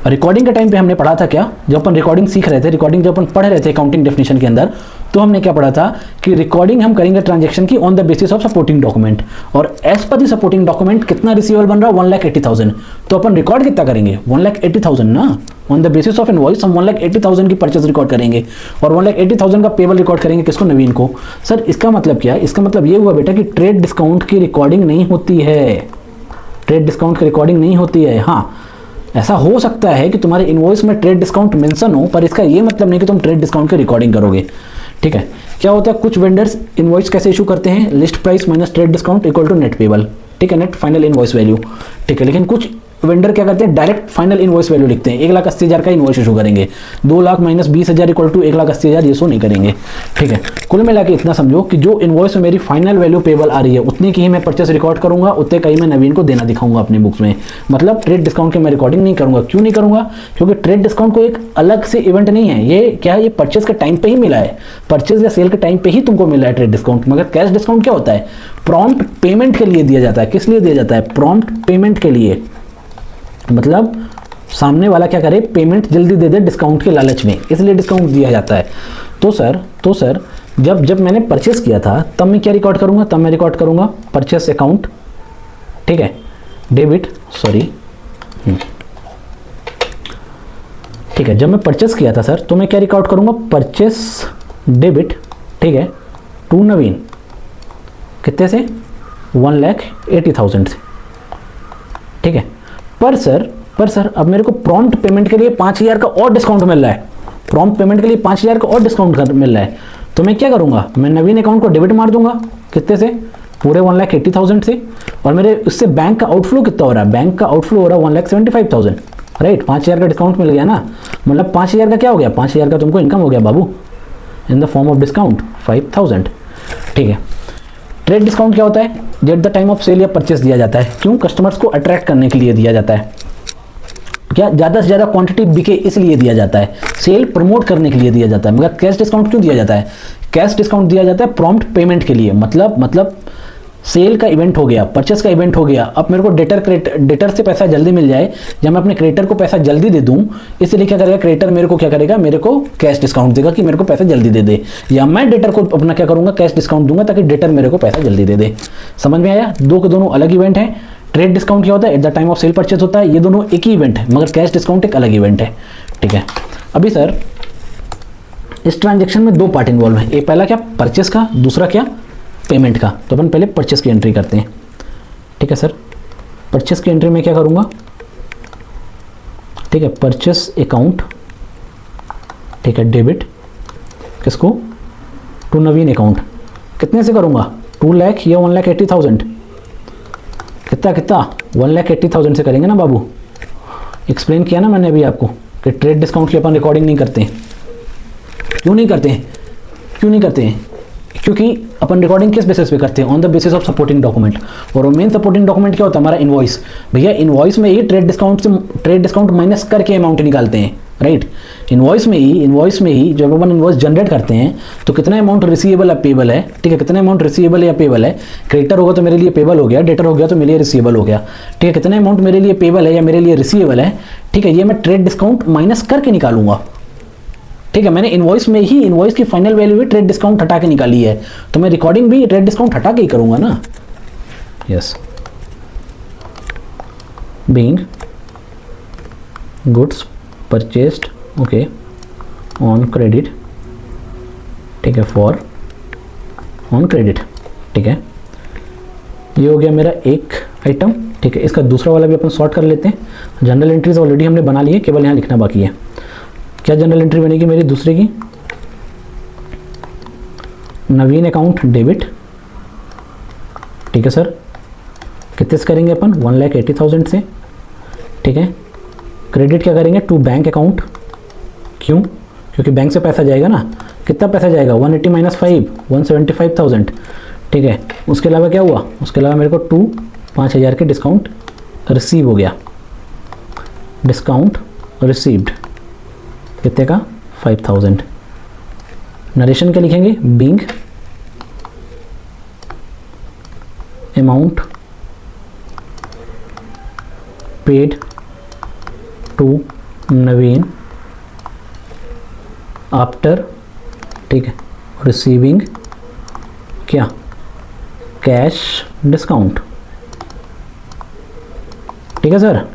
रिकॉर्डिंग के टाइम पे हमने पढ़ा था क्या, जब अपन रिकॉर्डिंग सीख रहे थे, जब अपन पढ़ रहे थे अकाउंटिंग डेफिनेशन के अंदर, तो हमने क्या पढ़ा था कि रिकॉर्डिंग हम करेंगे ट्रांजैक्शन की on the basis of supporting document, और एज पर दी सपोर्टिंग डॉक्यूमेंट कितना रिसीवेबल बन रहा है, 1,80,000। तो अपन रिकॉर्ड कितना करेंगे, 1,80,000 ना, on the basis of invoice हम 1,80,000 की परचेज रिकॉर्ड करेंगे, और 1,80,000 का पेबल रिकॉर्ड करेंगे किसको, नवीन को। सर, इसका मतलब क्या है, इसका मतलब ये हुआ बेटा कि ट्रेड डिस्काउंट की रिकॉर्डिंग नहीं होती है, ट्रेड डिस्काउंट की रिकॉर्डिंग नहीं होती है। हाँ, ऐसा हो सकता है कि तुम्हारे इनवॉइस में ट्रेड डिस्काउंट मेंशन हो, पर इसका ये मतलब नहीं कि तुम ट्रेड डिस्काउंट की रिकॉर्डिंग करोगे। ठीक है, क्या होता है, कुछ वेंडर्स इनवॉइस कैसे इशू करते हैं, list price minus trade discount equal to net payable. ठीक है, नेट फाइनल इनवॉइस वैल्यू। ठीक है, लेकिन कुछ वेंडर क्या करते हैं, डायरेक्ट फाइनल इनवॉइस वैल्यू लिखते हैं, 1,80,000 का इनवॉइस इशू करेंगे, 2 लाख माइनस 20,000 इक्वल टू 1,80,000 ये शो नहीं करेंगे। ठीक है, कुल मिला के इतना समझो कि जो इनवॉइस में मेरी फाइनल वैल्यू पेबल आ रही है उतनी की ही मैं परचेस रिकॉर्ड करूंगा, उतने का ही मैं नवीन को देना दिखाऊंगा अपनी बुक्स में। मतलब ट्रेड डिस्काउंट की मैं रिकॉर्डिंग नहीं करूंगा। क्यों नहीं करूंगा? क्योंकि ट्रेड डिस्काउंट को एक अलग से इवेंट नहीं है, ये क्या है, ये परचेस के टाइम पे ही मिला है, परचेस या सेल के टाइम पे ही तुमको मिला है ट्रेड डिस्काउंट। मगर कैश डिस्काउंट क्या होता है, प्रॉम्प्ट पेमेंट के लिए दिया जाता है। किस लिए दिया जाता है? प्रॉम्प्ट पेमेंट के लिए। मतलब सामने वाला क्या करे, पेमेंट जल्दी दे दे डिस्काउंट के लालच में, इसलिए डिस्काउंट दिया जाता है। तो सर जब मैंने परचेस किया था तब मैं क्या रिकॉर्ड करूंगा, तब मैं रिकॉर्ड करूंगा परचेस अकाउंट, ठीक है, डेबिट, सॉरी, ठीक है, जब मैं परचेस किया था सर तो मैं क्या रिकॉर्ड करूंगा, परचेस डेबिट, ठीक है, टू नवीन, कितने से, 1,80,000 से, ठीक है। पर सर अब मेरे को प्रॉम्प्ट पेमेंट के लिए 5,000 का और डिस्काउंट मिल रहा है, प्रॉम्प्ट पेमेंट के लिए 5,000 का और डिस्काउंट मिल रहा है, तो मैं क्या करूंगा, मैं नवीन अकाउंट को डेबिट मार दूंगा, कितने से, पूरे 1,80,000 से, और मेरे उससे बैंक का आउटफ्लो कितना हो रहा है, बैंक का आउटफ्लो हो रहा है 1,75,000, राइट। 5,000 का डिस्काउंट मिल गया ना, मतलब 5,000 का क्या हो गया, 5,000 का तुमको इनकम हो गया बाबू, in the form of discount 5,000, ठीक है। ट्रेड डिस्काउंट क्या होता है, at the time of sale या परचेस दिया जाता है, क्यों, कस्टमर्स को अट्रैक्ट करने के लिए दिया जाता है, क्या ज़्यादा से ज़्यादा क्वांटिटी बिके इसलिए दिया जाता है, सेल प्रमोट करने के लिए दिया जाता है। मगर कैश डिस्काउंट क्यों दिया जाता है, कैश डिस्काउंट दिया जाता है प्रॉम्प्ट पेमेंट के लिए। मतलब सेल का इवेंट हो गया, परचेस का इवेंट हो गया, अब मेरे को डेटर से पैसा जल्दी मिल जाए, जब मैं अपने क्रेडिटर को पैसा जल्दी दे दूं, इसलिए क्या करेगा क्रेडिटर, मेरे को क्या करेगा, मेरे को कैश डिस्काउंट देगा कि मेरे को पैसा जल्दी दे दे, या मैं डेटर को अपना क्या करूंगा, कैश डिस्काउंट दूंगा ताकि डेटर मेरे को पैसा जल्दी दे दे। समझ में आया? दो के दोनों अलग इवेंट है। ट्रेड डिस्काउंट क्या होता है, at the time of sale purchase होता है, ये दोनों एक ही इवेंट है, मगर कैश डिस्काउंट एक अलग इवेंट है, ठीक है। अभी सर इस ट्रांजेक्शन में दो पार्ट इन्वॉल्व है, एक पहला क्या, परचेस का, दूसरा क्या, पेमेंट का। तो अपन पहले परचेस की एंट्री करते हैं, ठीक है सर। परचेस की एंट्री में क्या करूंगा, ठीक है, परचेस अकाउंट, ठीक है, डेबिट, किसको, टू नवीन अकाउंट, कितने से करूंगा, 2 लाख या 1,80,000, कितना 1,80,000 से करेंगे ना बाबू। एक्सप्लेन किया ना मैंने अभी आपको कि ट्रेड डिस्काउंट की अपन रिकॉर्डिंग नहीं करते हैं। क्यों नहीं करते हैं? क्योंकि अपन रिकॉर्डिंग किस बेसिस पे करते हैं, on the basis of supporting document. और मेन सपोर्टिंग डॉक्यूमेंट क्या होता है, हमारा इनवॉइस। भैया इनवॉइस में ही ट्रेड डिस्काउंट माइनस करके अमाउंट निकालते हैं, राइट। इनवॉइस में ही जब अपन इनवॉइस जनरेट करते हैं तो कितना अमाउंट रिसीवेबल है, पेबल है, ठीक है, कितना अमाउंट रिसीवेबल या पेबल है, क्रेडिटर होगा तो मेरे लिए पेबल हो गया, डेटर हो गया तो मेरे लिए रिसीवेबल हो गया, ठीक है, कितना अमाउंट मेरे लिए पेबल है या मेरे लिए रिसीवेबल है, ठीक है, ये मैं ट्रेड डिस्काउंट माइनस करके निकालूंगा, ठीक है। मैंने इनवॉइस की फाइनल वैल्यू भी ट्रेड डिस्काउंट हटा के निकाली है, तो मैं रिकॉर्डिंग भी ट्रेड डिस्काउंट हटा के ही करूंगा ना, yes. Being goods purchased, okay, on credit, ठीक है, फॉर ऑन क्रेडिट, ठीक है। ये हो गया मेरा एक आइटम, ठीक है। इसका दूसरा वाला भी अपन सॉर्ट कर लेते हैं। जनरल एंट्रीज ऑलरेडी हमने बना ली है, केवल यहाँ लिखना बाकी है। क्या जनरल एंट्री बनेगी मेरी दूसरे की, नवीन अकाउंट डेबिट, ठीक है सर, कितने से करेंगे अपन, 1,80,000 से, ठीक है। क्रेडिट क्या करेंगे, टू बैंक अकाउंट, क्यों, क्योंकि बैंक से पैसा जाएगा ना, कितना पैसा जाएगा, 180 माइनस 5, 175,000, ठीक है। उसके अलावा क्या हुआ, उसके अलावा मेरे को 5,000 के डिस्काउंट रिसीव हो गया, डिस्काउंट रिसीव्ड, कितने का, 5,000। नरेशन क्या लिखेंगे, being amount paid to Naveen after, ठीक है, रिसीविंग क्या, कैश डिस्काउंट, ठीक है सर।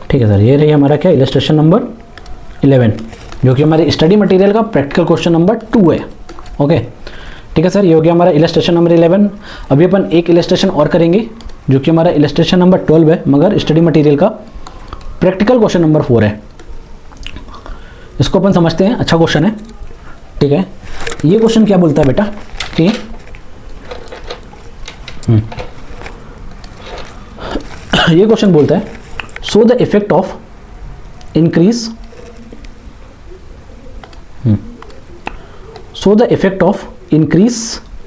ठीक है सर, ये रही हमारा क्या, इलस्ट्रेशन नंबर 11, जो कि हमारे स्टडी मटेरियल का प्रैक्टिकल क्वेश्चन नंबर 2 है, ओके। ठीक है सर, ये हो गया हमारा इलस्ट्रेशन नंबर 11। अभी अपन एक इलस्ट्रेशन और करेंगे, जो कि हमारा इलस्ट्रेशन नंबर 12 है, मगर स्टडी मटेरियल का प्रैक्टिकल क्वेश्चन नंबर 4 है। इसको अपन समझते हैं, अच्छा क्वेश्चन है, ठीक है। ये क्वेश्चन क्या बोलता है बेटा कि ये क्वेश्चन बोलता है so the effect of increase, so the effect of increase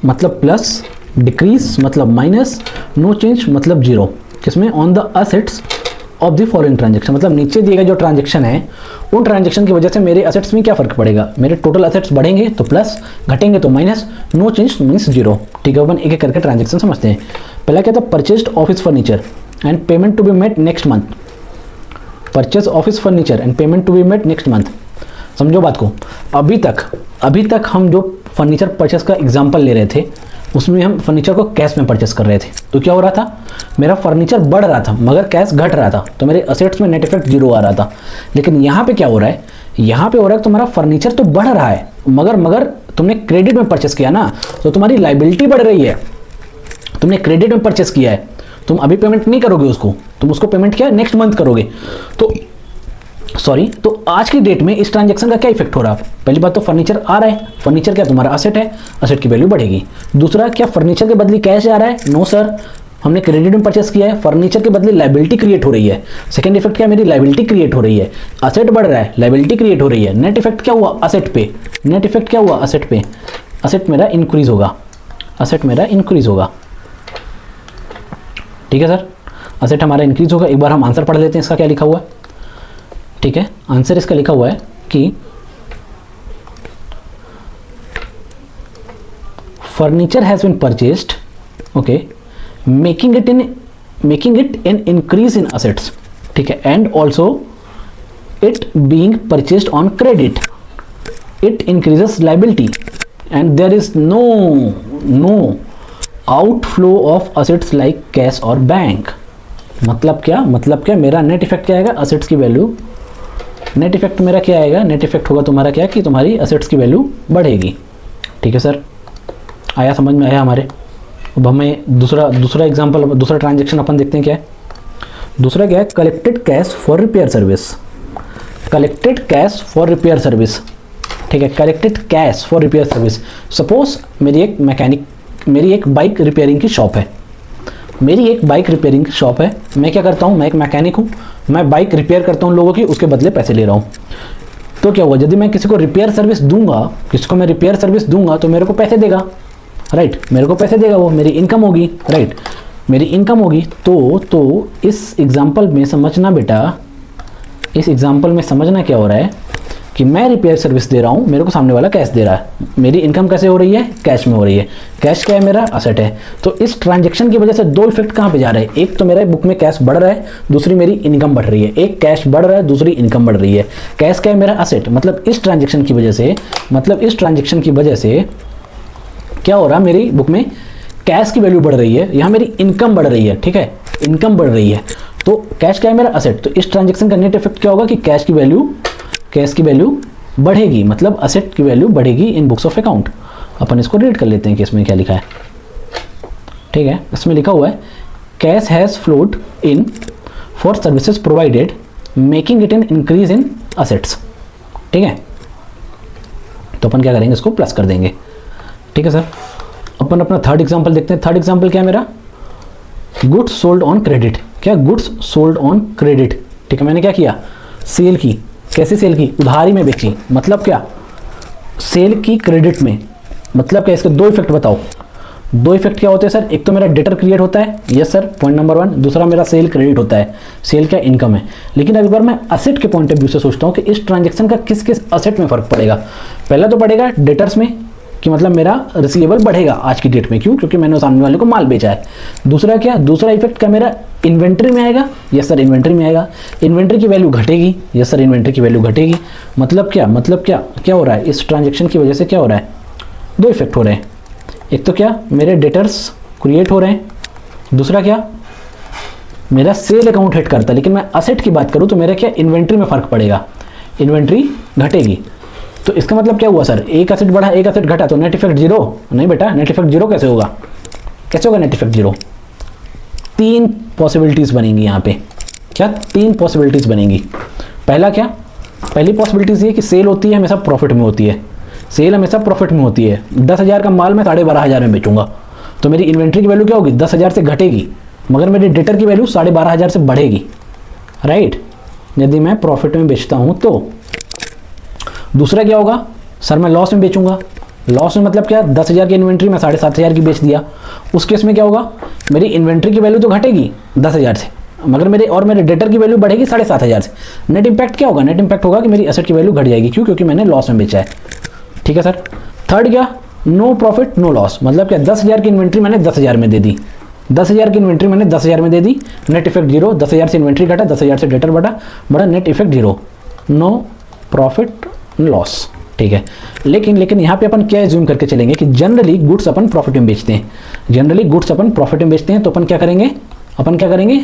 मतलब प्लस, डिक्रीज मतलब माइनस, नो चेंज मतलब जीरो, किसमें, on the assets of the following transaction, मतलब नीचे दिए गए जो ट्रांजेक्शन है उन ट्रांजेक्शन की वजह से मेरे असेट्स में क्या फर्क पड़ेगा, मेरे टोटल असेट्स बढ़ेंगे तो प्लस, घटेंगे तो minus, no change means zero, ठीक है। अपन एक एक करके ट्रांजेक्शन समझते हैं। पहला क्या था, purchased office furniture and payment to be made next month, purchase office furniture and payment to be made next month. समझो बात को, अभी तक हम जो फर्नीचर परचेस का एग्जाम्पल ले रहे थे उसमें हम फर्नीचर को कैश में परचेस कर रहे थे, तो क्या हो रहा था, मेरा फर्नीचर बढ़ रहा था मगर कैश घट रहा था, तो मेरे असेट्स में नेट इफेक्ट जीरो आ रहा था। लेकिन यहाँ पे क्या हो रहा है, यहाँ पे हो रहा है तुम्हारा फर्नीचर तो बढ़ रहा है मगर तुमने क्रेडिट में परचेस किया ना, तो तुम्हारी लाइबिलिटी बढ़ रही है। तुमने क्रेडिट में परचेस किया है, तुम अभी पेमेंट नहीं करोगे उसको, तुम उसको पेमेंट क्या नेक्स्ट मंथ करोगे। तो आज की डेट में इस ट्रांजैक्शन का क्या इफेक्ट हो रहा है, पहली बात तो फर्नीचर आ रहा है, फर्नीचर क्या तुम्हारा असेट है, असेट की वैल्यू बढ़ेगी। दूसरा क्या फर्नीचर के बदले कैश आ रहा है, नो सर, हमने क्रेडिट में परचेस किया है, फर्नीचर के बदले लाइबिलिटी क्रिएट हो रही है। सेकंड इफेक्ट क्या, मेरी लाइबिलिटी क्रिएट हो रही है, असेट बढ़ रहा है, लाइबिलिटी क्रिएट हो रही है। नेट इफेक्ट क्या हुआ, असेट पे, नेट इफेक्ट क्या हुआ, असेट पे, असेट मेरा इंक्रीज होगा, असेट मेरा इंक्रीज होगा, ठीक है सर, असेट हमारा इंक्रीज होगा। एक बार हम आंसर पढ़ लेते हैं, इसका क्या लिखा हुआ है, ठीक है। आंसर इसका लिखा हुआ है कि furniture has been purchased, okay, making it an increase in assets, ठीक है, and also it being purchased on credit, it increases liability and there is no outflow of assets like cash और bank. मतलब क्या, मेरा net effect क्या आएगा, assets की value, net effect मेरा क्या आएगा, नेट इफेक्ट होगा तुम्हारा क्या, कि तुम्हारी असेट्स की वैल्यू बढ़ेगी, ठीक है सर, आया, समझ में आया हमारे। अब हमें दूसरा एग्जांपल, दूसरा ट्रांजैक्शन अपन देखते हैं क्या है। दूसरा क्या है, collected cash for repair service, collected cash for repair service, ठीक है, collected cash for repair service. Suppose मेरी एक बाइक रिपेयरिंग की शॉप है, मैं क्या करता हूँ, मैं एक मैकेनिक हूँ, मैं बाइक रिपेयर करता हूँ लोगों की, उसके बदले पैसे ले रहा हूँ। तो क्या हुआ, यदि मैं किसी को रिपेयर सर्विस दूंगा, तो मेरे को पैसे देगा, राइट, मेरे को पैसे देगा, वो मेरी इनकम होगी, राइट, मेरी इनकम होगी। तो इस एग्जाम्पल में समझना बेटा, इस एग्जाम्पल में समझना क्या हो रहा है कि मैं रिपेयर सर्विस दे रहा हूँ, मेरे को सामने वाला कैश दे रहा है, मेरी इनकम कैसे हो रही है, कैश में हो रही है। कैश क्या है, मेरा असेट है। तो इस ट्रांजैक्शन की वजह से दो इफेक्ट कहाँ पे जा रहे हैं, एक तो मेरा बुक में कैश बढ़ रहा है, दूसरी मेरी इनकम बढ़ रही है। एक कैश बढ़ रहा है, दूसरी इनकम बढ़ रही है। कैश क्या है, मेरा असेट, मतलब इस ट्रांजैक्शन की वजह से क्या हो रहा है, मेरी बुक में कैश की वैल्यू बढ़ रही है, यहाँ मेरी इनकम बढ़ रही है, ठीक है, इनकम बढ़ रही है। तो कैश क्या है, मेरा असेट। तो इस ट्रांजैक्शन का नेट इफेक्ट क्या होगा कि कैश की वैल्यू बढ़ेगी, मतलब असेट की वैल्यू बढ़ेगी इन बुक्स ऑफ अकाउंट। अपन इसको रीड कर लेते हैं कि इसमें क्या लिखा है, ठीक है। इसमें लिखा हुआ है cash has flowed in for services provided making it an increase in assets, ठीक है। तो अपन क्या करेंगे, इसको प्लस कर देंगे, ठीक है सर। अपन अपना थर्ड एग्जांपल देखते हैं। थर्ड एग्जांपल क्या है मेरा, गुड्स सोल्ड ऑन क्रेडिट। क्या, गुड्स सोल्ड ऑन क्रेडिट, ठीक है। मैंने क्या किया, सेल की, कैसे सेल की, उधारी में बेची। मतलब क्या, सेल की क्रेडिट में, मतलब क्या, इसके दो इफेक्ट बताओ। दो इफेक्ट क्या होते हैं सर, एक तो मेरा डेटर क्रिएट होता है, यस सर, पॉइंट नंबर 1। दूसरा मेरा सेल क्रेडिट होता है, सेल क्या, इनकम है। लेकिन अगर बार मैं असेट के पॉइंट ऑफ व्यू से सोचता हूँ कि इस ट्रांजेक्शन का किस किस असेट में फर्क पड़ेगा। पहला तो पड़ेगा डेटर्स में, कि मतलब मेरा रिसीवेबल बढ़ेगा आज की डेट में, क्यों, क्योंकि मैंने सामने वाले को माल बेचा है। दूसरा क्या, दूसरा इफेक्ट क्या मेरा इन्वेंट्री में आएगा, यस सर, इन्वेंट्री में आएगा। इन्वेंट्री की वैल्यू घटेगी, यस सर, इन्वेंट्री की वैल्यू घटेगी। मतलब क्या हो रहा है, इस ट्रांजेक्शन की वजह से क्या हो रहा है, दो इफेक्ट हो रहे हैं। एक तो क्या, मेरे डेटर्स क्रिएट हो रहे हैं। दूसरा क्या, मेरा सेल अकाउंट हिट करता है। लेकिन मैं असेट की बात करूँ तो मेरा क्या, इन्वेंट्री में फर्क पड़ेगा, इन्वेंट्री घटेगी। तो इसका मतलब क्या हुआ सर, एक असेट बढ़ा, एक असेट घटा, तो नेट इफेक्ट जीरो। नहीं बेटा, नेट इफेक्ट जीरो कैसे होगा, नेट इफेक्ट जीरो। तीन पॉसिबिलिटीज़ बनेंगी यहाँ पे। क्या? तीन पॉसिबिलिटीज़ बनेंगी। पहला क्या? पहली पॉसिबिलिटीज़ ये कि सेल होती है हमेशा प्रॉफिट में होती है, सेल हमेशा प्रॉफिट में होती है। 10,000 का माल मैं 12,500 में बेचूंगा, तो मेरी इन्वेंट्री की वैल्यू क्या होगी? 10,000 से घटेगी, मगर मेरी डेटर की वैल्यू 12,500 से बढ़ेगी, राइट, यदि मैं प्रॉफिट में बेचता हूँ तो। दूसरा क्या होगा? सर मैं लॉस में बेचूंगा। लॉस में मतलब क्या? 10,000 की इन्वेंट्री में 7,500 की बेच दिया। उस केस में क्या होगा? मेरी इन्वेंट्री की वैल्यू तो घटेगी 10,000 से, मगर मेरे डेटर की वैल्यू बढ़ेगी 7,500 से। नेट इंपैक्ट क्या होगा? नेट इंपैक्ट होगा कि मेरी एसेट की वैल्यू घट जाएगी। क्यों? क्योंकि मैंने लॉस में बेचा है। ठीक है सर। थर्ड क्या? नो प्रॉफिट नो लॉस, मतलब क्या? 10,000 की इन्वेंट्री मैंने 10,000 में दे दी, 10,000 की इन्वेंट्री मैंने 10,000 में दे दी, नेट इफेक्ट जीरो। 10,000 से इन्वेंट्री घटा, 10,000 से डेटर बढ़ा, net effect zero, no profit loss. ठीक है। लेकिन यहाँ पे अपन क्या एज्यूम करके चलेंगे कि जनरली गुड्स अपन प्रॉफिट में बेचते हैं, जनरली गुड्स अपन प्रॉफिट में बेचते हैं, तो अपन क्या करेंगे?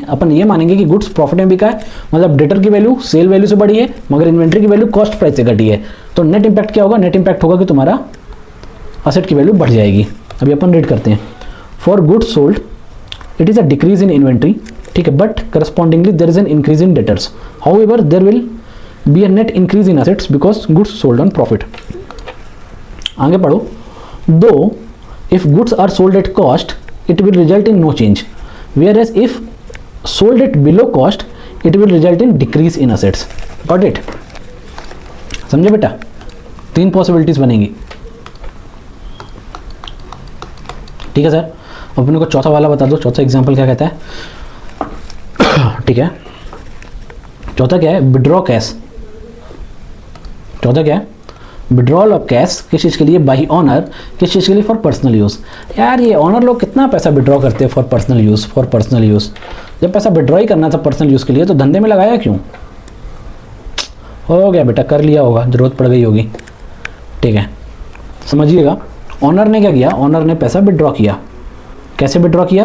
अपन ये मानेंगे कि गुड्स प्रॉफिट में बिका है, मतलब डेटर की वैल्यू सेल वैल्यू से बढ़ी है, मगर इन्वेंट्री की वैल्यू कॉस्ट प्राइस से घटी है। तो नेट इंपैक्ट क्या होगा? नेट इंपैक्ट होगा कि तुम्हारा असेट की वैल्यू बढ़ जाएगी। अभी अपन रीड करते हैं। For goods sold it is a decrease in inventory, ठीक है, but correspondingly there is an increase in debtors, however there will be a net increase in assets because goods sold on profit. आगे पढ़ो। Though if goods are sold at cost it will result in no change, whereas if sold at below cost it will result in decrease in assets. Got it? समझे बेटा? तीन possibilities बनेंगी। ठीक है sir. अपने को चौथा वाला बता दो, चौथा एग्जाम्पल क्या कहता है? ठीक है, चौथा क्या है? Withdraw cash. चौथा क्या है? Withdrawal of cash. किस चीज़ के लिए? By owner. किस चीज़ के लिए? For personal use. यार ये ऑनर लोग कितना पैसा विड्रॉ करते हैं for personal use, for personal use. जब पैसा विड्रॉ ही करना था पर्सनल यूज़ के लिए तो धंधे में लगाया क्यों? हो गया बेटा, कर लिया होगा, ज़रूरत पड़ गई होगी। ठीक है, समझिएगा। ऑनर ने क्या किया? ऑनर ने पैसा विड्रॉ किया। कैसे विड्रॉ किया?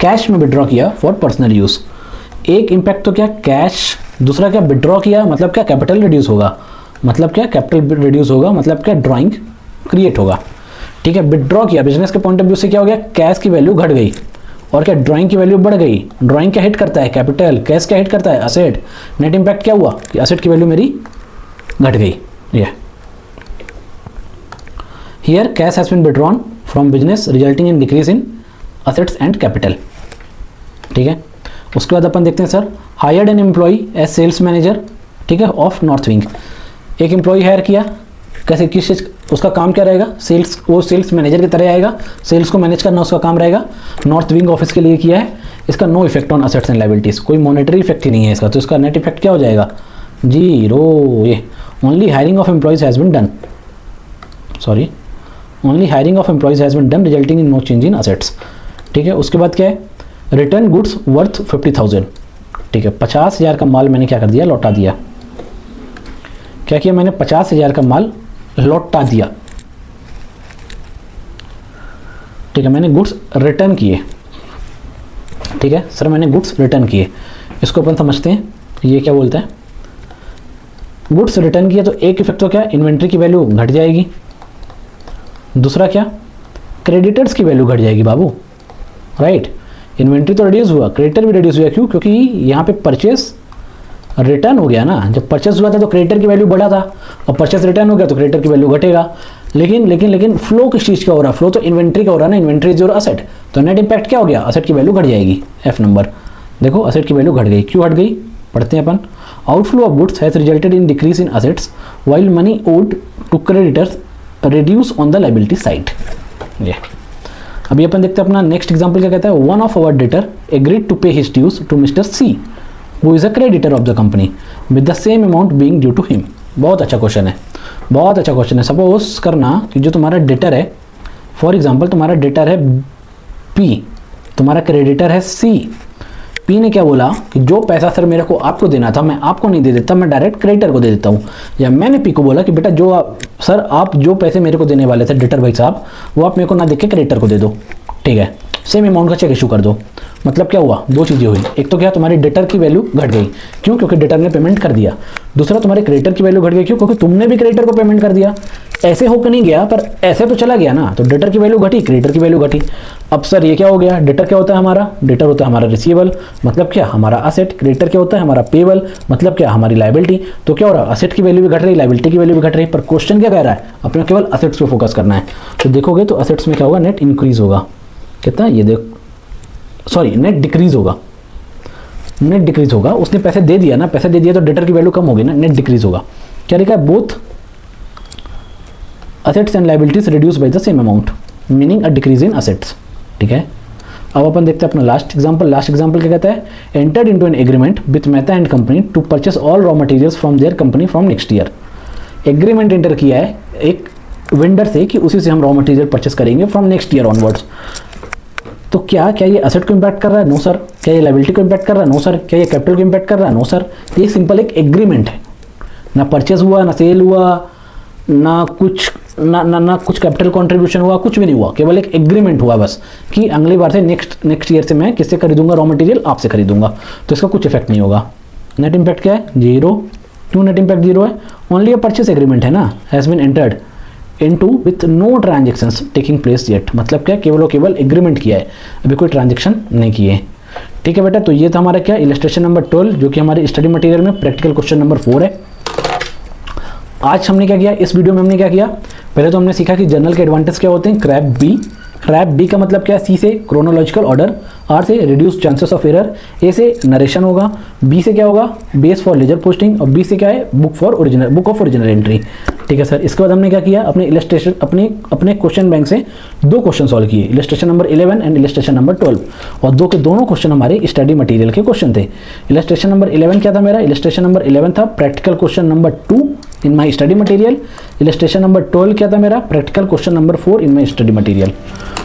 कैश में विड्रॉ किया फॉर पर्सनल यूज़। एक इम्पैक्ट तो क्या? कैश। दूसरा क्या? विड्रॉ किया, मतलब क्या? कैपिटल रिड्यूस होगा, मतलब क्या? कैपिटल रिड्यूस होगा, मतलब क्या? ड्राइंग क्रिएट होगा। ठीक है, विड्रॉ किया। बिजनेस के पॉइंट ऑफ व्यू से क्या हो गया? कैश की वैल्यू घट गई और क्या? ड्राइंग की वैल्यू बढ़ गई। ड्राइंग क्या हिट करता है? कैपिटल। कैश क्या हिट करता है? असेट। नेट इंपैक्ट क्या हुआ कि असेट की वैल्यू मेरी घट गई। ये here cash has been withdrawn from business resulting in decrease in assets and capital. ठीक है, उसके बाद अपन देखते हैं sir, hired an employee as sales manager, ठीक है, ऑफ नॉर्थ विंग। एक एम्प्लॉय हायर किया, कैसे? किस चीज़? उसका काम क्या रहेगा? सेल्स। वो सेल्स मैनेजर की तरह आएगा, सेल्स को मैनेज करना उसका काम रहेगा। नॉर्थ विंग ऑफिस के लिए किया है। इसका no effect on assets and liabilities, कोई मॉनेटरी इफेक्ट ही नहीं है इसका, तो इसका नेट इफेक्ट क्या हो जाएगा? जीरो। ये only hiring of employees has been done, sorry, only hiring of employees has been done resulting in no change in assets. ठीक है, उसके बाद क्या है? Return goods worth 50,000। ठीक है, 50,000 का माल मैंने क्या कर दिया? लौटा दिया। क्या किया मैंने? 50,000 का माल लौटा दिया। ठीक है, मैंने गुड्स रिटर्न किए। ठीक है सर, मैंने गुड्स रिटर्न किए। इसको अपन समझते हैं, ये क्या बोलता है? गुड्स रिटर्न किया तो एक इफेक्ट तो क्या? इन्वेंट्री की वैल्यू घट जाएगी। दूसरा क्या? क्रेडिटर्स की वैल्यू घट जाएगी बाबू, राइट। इन्वेंट्री तो रिड्यूस हुआ, क्रेडिटर भी रिड्यूस हुआ। क्यों? क्योंकि यहाँ पे परचेस रिटर्न हो गया ना। जब परचेस हुआ था तो क्रेडिटर की वैल्यू बढ़ा था, और परचेस रिटर्न हो गया तो क्रेडिटर की वैल्यू घटेगा। लेकिन फ्लो किस चीज़ का हो रहा है? फ्लो तो इन्वेंट्री का हो रहा है ना। इन्वेंट्री इज योर असेट, तो नेट इंपैक्ट क्या हो गया? असेट की वैल्यू घट जाएगी। एफ नंबर देखो, असेट की वैल्यू घट गई। क्यों घट गई? पढ़ते हैं अपन। Outflow of goods has resulted in decrease in assets while money owed to creditors reduce on the liability side. ये अभी अपन देखते हैं अपना नेक्स्ट एग्जांपल क्या कहता है। One of our debtor agreed to pay his dues to mister C who is a creditor of the company with the same amount being due to him. बहुत अच्छा क्वेश्चन है, बहुत अच्छा क्वेश्चन है। Suppose करना कि जो तुम्हारा डेटर है, फॉर एग्जांपल तुम्हारा डेटर है पी, तुम्हारा क्रेडिटर है सी। पी ने क्या बोला कि जो पैसा सर मेरे को आपको देना था मैं आपको नहीं दे देता, मैं डायरेक्ट क्रेडिटर को दे देता हूँ। या मैंने पी को बोला कि बेटा जो सर आप जो पैसे मेरे को देने वाले थे डेटर भाई साहब, वो आप मेरे को ना देख के क्रेडिटर को दे दो। ठीक है, सेम अमाउंट का चेक इशू कर दो। मतलब क्या हुआ? दो चीज़ें हुई। एक तो क्या, तुम्हारी डेटर की वैल्यू घट गई। क्यों? क्योंकि डेटर ने पेमेंट कर दिया। दूसरा, तुम्हारे क्रेडिटर की वैल्यू घट गई। क्यों? क्योंकि तुमने भी क्रेडिटर को पेमेंट कर दिया। ऐसे होकर नहीं गया, पर ऐसे तो चला गया ना, तो डेटर की वैल्यू घटी, क्रेडिटर की वैल्यू घटी। अब सर ये क्या हो गया, डेटर क्या होता है हमारा, डेटर होता है हमारा रिसीवेबल, मतलब क्या हमारा असेट, क्रेडिटर क्या होता है हमारा पेबल, मतलब क्या हमारी लायबिलिटी। तो क्या हो रहा है, असेट की वैल्यू भी घट रही, लायबिलिटी की वैल्यू भी घट रही, पर क्वेश्चन क्या कह रहा है, अपने केवल असेट्स पे फोकस करना है। तो देखोगे तो असेट्स में क्या होगा, नेट इंक्रीज होगा, कितना, ये देख, सॉरी नेट डिक्रीज होगा, नेट डिक्रीज होगा, उसने पैसे दे दिया ना, पैसे दे दिया तो डेटर की वैल्यू कम होगी ना, नेट डिक्रीज होगा। क्या लिखा है, both assets and liabilities reduce by the same amount, meaning a decrease in assets. ठीक है, अब अपन देखते हैं अपना लास्ट एग्जांपल। लास्ट एग्जांपल क्या कहता है, entered into an agreement with Mehta and company to purchase all raw materials from their company from next year. Agreement enter किया है एक वेंडर से कि उसी से हम रॉ मटेरियल परचेस करेंगे फ्रॉम नेक्स्ट ईयर ऑनवर्ड्स। तो क्या ये असेट को इंपैक्ट कर रहा है, नो सर। क्या ये लायबिलिटी को इंपैक्ट कर रहा है, नो सर। क्या ये कैपिटल को इंपैक्ट कर रहा है, नो सर। ये सिंपल एक एग्रीमेंट है, ना परचेस हुआ, ना सेल हुआ, ना कुछ कैपिटल कंट्रीब्यूशन हुआ, कुछ भी नहीं हुआ, केवल एक एग्रीमेंट हुआ बस कि अगली बार से नेक्स्ट ईयर से मैं किससे खरीदूंगा रॉ मटेरियल, आपसे खरीदूंगा। तो इसका कुछ इफेक्ट नहीं होगा। नेट इंपैक्ट क्या है, 0। क्यों नेट इंपैक्ट 0 है, ओनली अ परचेस एग्रीमेंट है ना, has been entered into with no transactions taking place yet, मतलब क्या केवल और केवल एग्रीमेंट किया है, अभी कोई ट्रांजेक्शन नहीं किए। ठीक है बेटा, तो ये था हमारा क्या, इलस्ट्रेशन नंबर 12, जो कि हमारे स्टडी मटेरियल में प्रैक्टिकल क्वेश्चन नंबर 4 है। आज हमने क्या किया, इस वीडियो में हमने क्या किया, पहले तो हमने सीखा कि जर्नल के एडवांटेज क्या होते हैं। क्रैप बी का मतलब क्या है, सी से क्रोनोलॉजिकल ऑर्डर, आर से रिड्यूस चांसेस ऑफ एरर, ए से नरेशन होगा, बी से क्या होगा, बेस फॉर लेजर पोस्टिंग, और बी से क्या है, बुक ऑफ ओरिजिनल एंट्री। ठीक है सर, इसके बाद हमने क्या किया, अपने इलस्ट्रेशन अपने क्वेश्चन बैंक से 2 क्वेश्चन सॉल्व किए, illustration number 11 and illustration number 12, और दोनों क्वेश्चन हमारे स्टडी मटेरियल के क्वेश्चन थे। इलस्ट्रेशन नंबर 11 क्या था मेरा, इलस्ट्रेशन नंबर 11 था practical question number 2 in my study material. Illustration number 12 क्या था मेरा, practical question number 4 in my study material.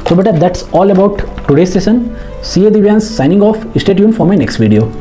So beta, that's all about today's session. See you, Divyansh, signing off. Stay tuned for my next video.